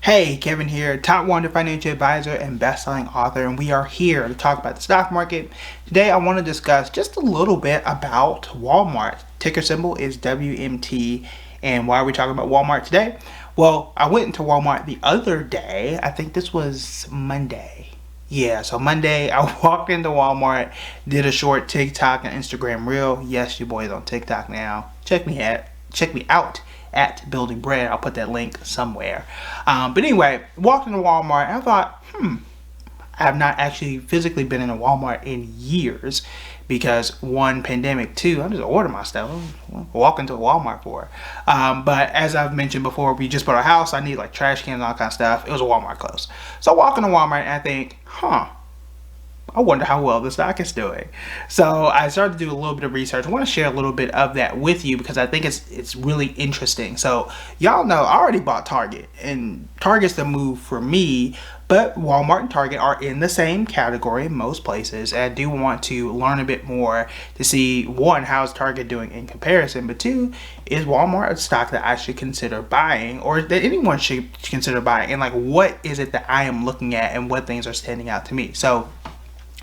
Hey, Kevin here, top 100 financial advisor and best-selling author, and we are here to talk about the stock market. Today, I want to discuss just a little bit about Walmart. Ticker symbol is WMT. And why are we talking about Walmart today? Well, I went into Walmart the other day. I think this was Monday. Yeah, so Monday, I walked into Walmart, did a short TikTok and Instagram reel. Yes, your boy's on TikTok now. Check me out at Building Bread. I'll put that link somewhere. But anyway, walked into Walmart and I thought, I have not actually physically been in a Walmart in years because one, pandemic, two, I just order my stuff. Walk into a Walmart for. But as I've mentioned before, we just bought a house. I need like trash cans and all kind of stuff. It was a Walmart close. So I walk into Walmart and I think, I wonder how well the stock is doing. So I started to do a little bit of research. I want to share a little bit of that with you because I think it's really interesting. So y'all know I already bought Target, and Target's the move for me, but Walmart and Target are in the same category in most places. And I do want to learn a bit more to see, one, how is Target doing in comparison, but two, is Walmart a stock that I should consider buying or that anyone should consider buying? And like, what is it that I am looking at and what things are standing out to me? So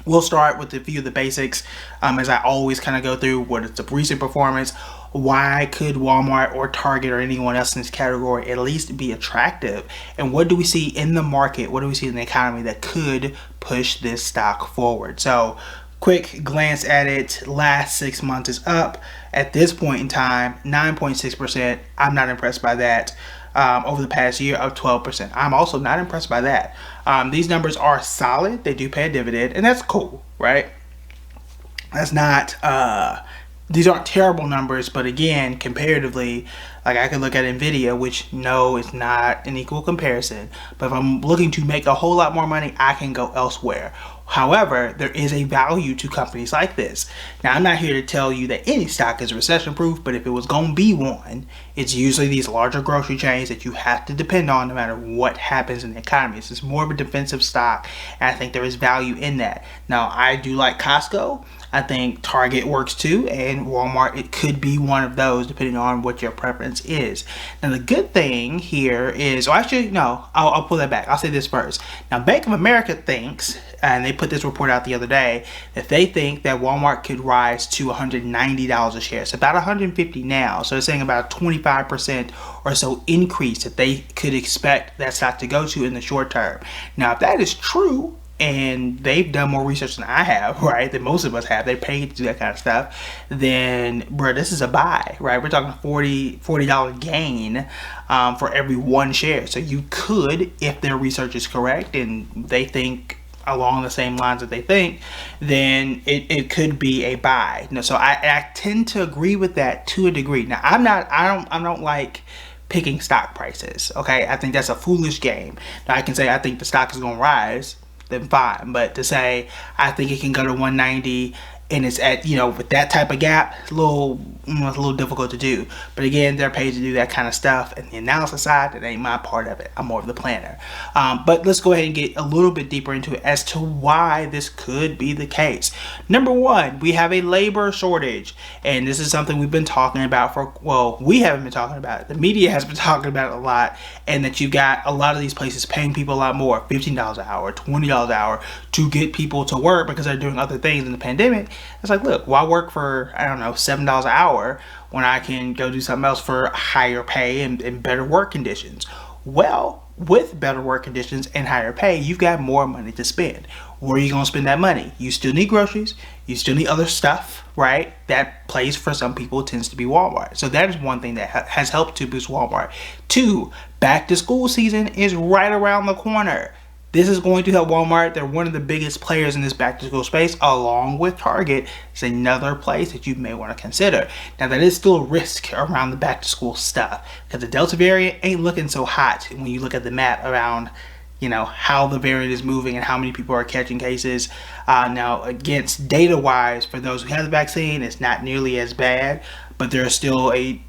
we'll start with a few of the basics as I always kind of go through what is the recent performance. Why could Walmart or Target or anyone else in this category at least be attractive? And what do we see in the market? What do we see in the economy that could push this stock forward? So quick glance at it. Last 6 months is up. At this point in time, 9.6%. I'm not impressed by that. Over the past year, up 12%. I'm also not impressed by that. These numbers are solid. They do pay a dividend, and that's cool, right? That's not, these aren't terrible numbers, but again, comparatively, like I could look at Nvidia, which no, it's not an equal comparison. But if I'm looking to make a whole lot more money, I can go elsewhere. However, there is a value to companies like this. Now, I'm not here to tell you that any stock is recession proof, but if it was going to be one, it's usually these larger grocery chains that you have to depend on no matter what happens in the economy. This is more of a defensive stock, and I think there is value in that. Now, I do like Costco. I think Target works too, and Walmart, it could be one of those depending on what your preference is. Now, the good thing here is, well, actually, no, I'll pull that back. I'll say this first. Now, Bank of America thinks, and they put this report out the other day, that they think that Walmart could rise to $190 a share. It's about $150 now, so they're saying about a 25% or so increase that they could expect that stock to go to in the short term. Now, if that is true, and they've done more research than I have, right, than most of us have, they paid to do that kind of stuff, then, bro, this is a buy, right? We're talking $40 gain for every one share. So you could, if their research is correct and they think along the same lines that they think, then it could be a buy. So I tend to agree with that to a degree. Now, I don't like picking stock prices, okay? I think that's a foolish game. Now, I can say I think the stock is going to rise, then fine. But to say I think it can go to 190 and it's at, with that type of gap, it's a little difficult to do. But again, they're paid to do that kind of stuff. And the analysis side, that ain't my part of it. I'm more of the planner. But let's go ahead and get a little bit deeper into it as to why this could be the case. Number one, we have a labor shortage. And this is something we've been talking about we haven't been talking about it. The media has been talking about it a lot. And that you've got a lot of these places paying people a lot more, $15 an hour, $20 an hour, to get people to work because they're doing other things in the pandemic. It's like, look, why work for, I don't know, $7 an hour when I can go do something else for higher pay and better work conditions? Well, with better work conditions and higher pay, you've got more money to spend. Where are you going to spend that money? You still need groceries. You still need other stuff, right? That place for some people tends to be Walmart. So that is one thing that has helped to boost Walmart. Two, back to school season is right around the corner. This is going to help Walmart. They're one of the biggest players in this back-to-school space, along with Target. It's another place that you may want to consider. Now, that is still a risk around the back-to-school stuff because the Delta variant ain't looking so hot when you look at the map around, how the variant is moving and how many people are catching cases. Now, against data-wise, for those who have the vaccine, it's not nearly as bad, but there's still a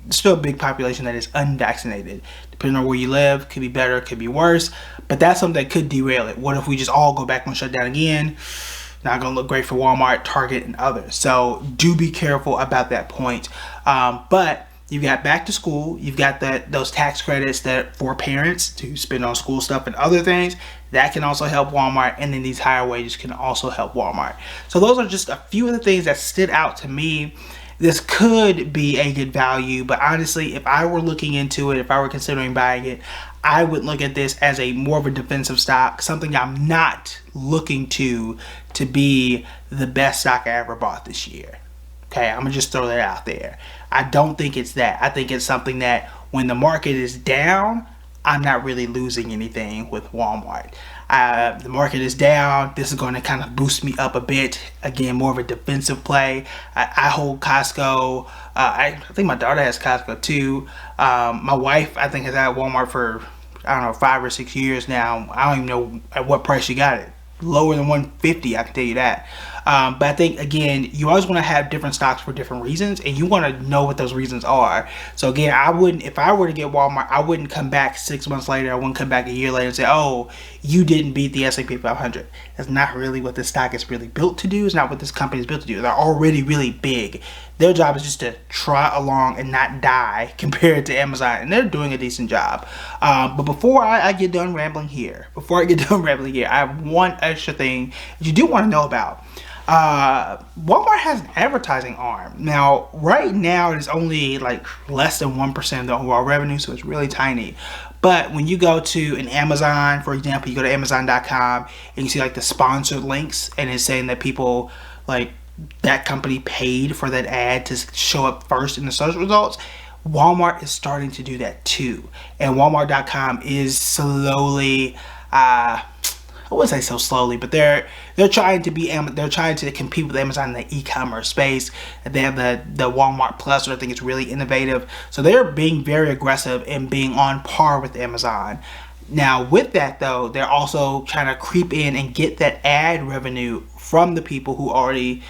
big population that is unvaccinated. Depending on where you live, could be better, could be worse, but that's something that could derail it. What if we just all go back on shutdown again? Not going to look great for Walmart, Target, and others. So do be careful about that point. But You've got back to school. You've got those tax credits that for parents to spend on school stuff and other things. That can also help Walmart. And then these higher wages can also help Walmart. So those are just a few of the things that stood out to me. This could be a good value, but honestly, if I were looking into it, if I were considering buying it, I would look at this as a more of a defensive stock, something I'm not looking to be the best stock I ever bought this year. Okay, I'm gonna just throw that out there. I don't think it's that. I think it's something that when the market is down, I'm not really losing anything with Walmart. The market is down. This is going to kind of boost me up a bit. Again, more of a defensive play. I hold Costco. I think my daughter has Costco too. My wife, I think, has had Walmart for, I don't know, 5 or 6 years now. I don't even know at what price she got it. Lower than 150, I can tell you that. But I think, again, you always want to have different stocks for different reasons, and you want to know what those reasons are. So again, I wouldn't, if I were to get Walmart, I wouldn't come back 6 months later. I wouldn't come back a year later and say, oh, you didn't beat the S&P 500. That's not really what this stock is really built to do. It's not what this company is built to do. They're already really big. Their job is just to trot along and not die compared to Amazon, and they're doing a decent job. But before I get done rambling here, I have one extra thing that you do want to know about. Walmart has an advertising arm. Now, right now, it is only like less than 1% of the overall revenue, so it's really tiny. But when you go to an Amazon, for example, you go to Amazon.com and you see like the sponsored links, and it's saying that people like that company paid for that ad to show up first in the search results. Walmart is starting to do that too, and Walmart.com is slowly, I wouldn't say so slowly, but they're trying to compete with Amazon in the e-commerce space. They have the Walmart Plus, which I think is really innovative. So they're being very aggressive and being on par with Amazon. Now, with that though, they're also trying to creep in and get that ad revenue from the people who already,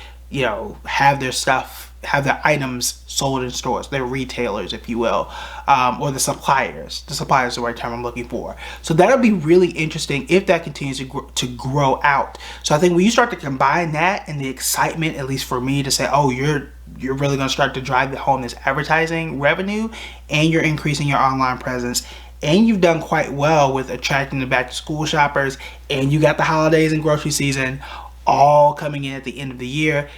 have their stuff, have their items sold in stores. They're retailers, if you will, or the suppliers. The supplier is the right term I'm looking for. So that'll be really interesting if that continues to grow out. So I think when you start to combine that and the excitement, at least for me, to say, oh, you're really going to start to drive home this advertising revenue, and you're increasing your online presence, and you've done quite well with attracting the back to school shoppers, and you got the holidays and grocery season all coming in at the end of the year,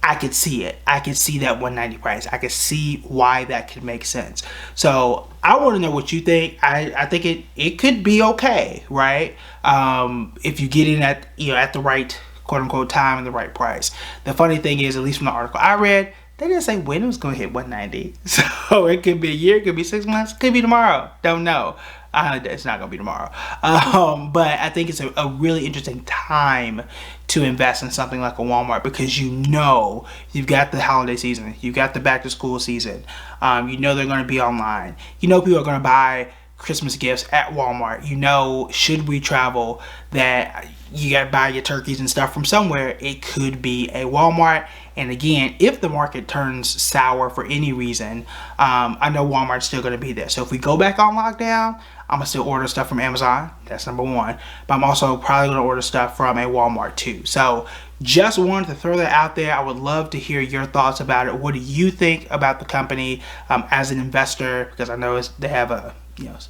I could see it. I could see that 190 price. I could see why that could make sense. So I want to know what you think. I think it could be okay, right? If you get in at the right quote unquote time and the right price. The funny thing is, at least from the article I read, they didn't say when it was going to hit 190. So it could be a year, it could be 6 months, it could be tomorrow. Don't know. It's not going to be tomorrow. But I think it's a really interesting time to invest in something like a Walmart, because you've got the holiday season, you've got the back to school season, they're going to be online, people are going to buy Christmas gifts at Walmart. Should we travel, that you got to buy your turkeys and stuff from somewhere, it could be a Walmart. And again, if the market turns sour for any reason, I know Walmart's still going to be there. So if we go back on lockdown, I'm going to still order stuff from Amazon. That's number one. But I'm also probably going to order stuff from a Walmart too. So just wanted to throw that out there. I would love to hear your thoughts about it. What do you think about the company as an investor? Because I know they have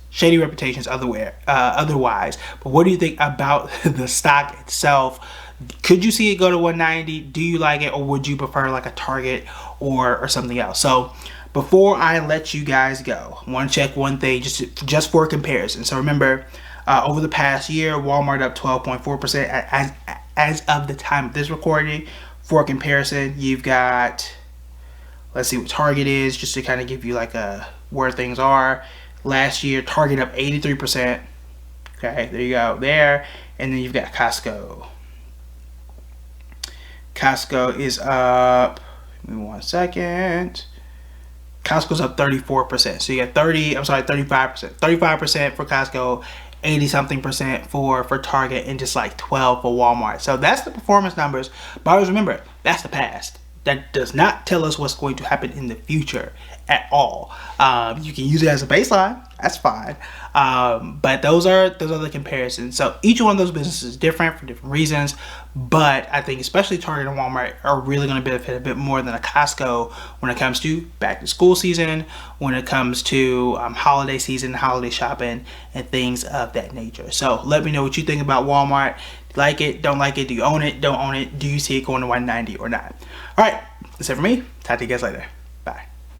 shady reputations otherwise. But what do you think about the stock itself? Could you see it go to 190? Do you like it, or would you prefer like a Target or something else? So before I let you guys go, I want to check one thing just for comparison. So remember, over the past year, Walmart up 12.4% as of the time of this recording. For comparison, you've got, let's see what Target is, just to kind of give you like where things are. Last year, Target up 83%. Okay, there you go, there. And then you've got Costco. Costco is up, give me 1 second. Costco's up 34%. So you got 35%. 35% for Costco, 80-something% for Target, and just like 12 for Walmart. So that's the performance numbers. But always remember, that's the past. That does not tell us what's going to happen in the future at all. You can use it as a baseline. That's fine. But those are the comparisons. So each one of those businesses is different for different reasons. But I think especially Target and Walmart are really going to benefit a bit more than a Costco when it comes to back to school season, when it comes to holiday season, holiday shopping, and things of that nature. So let me know what you think about Walmart. Like it, don't like it, do you own it, don't own it, do you see it going to 190 or not? All right, that's it for me. Talk to you guys later.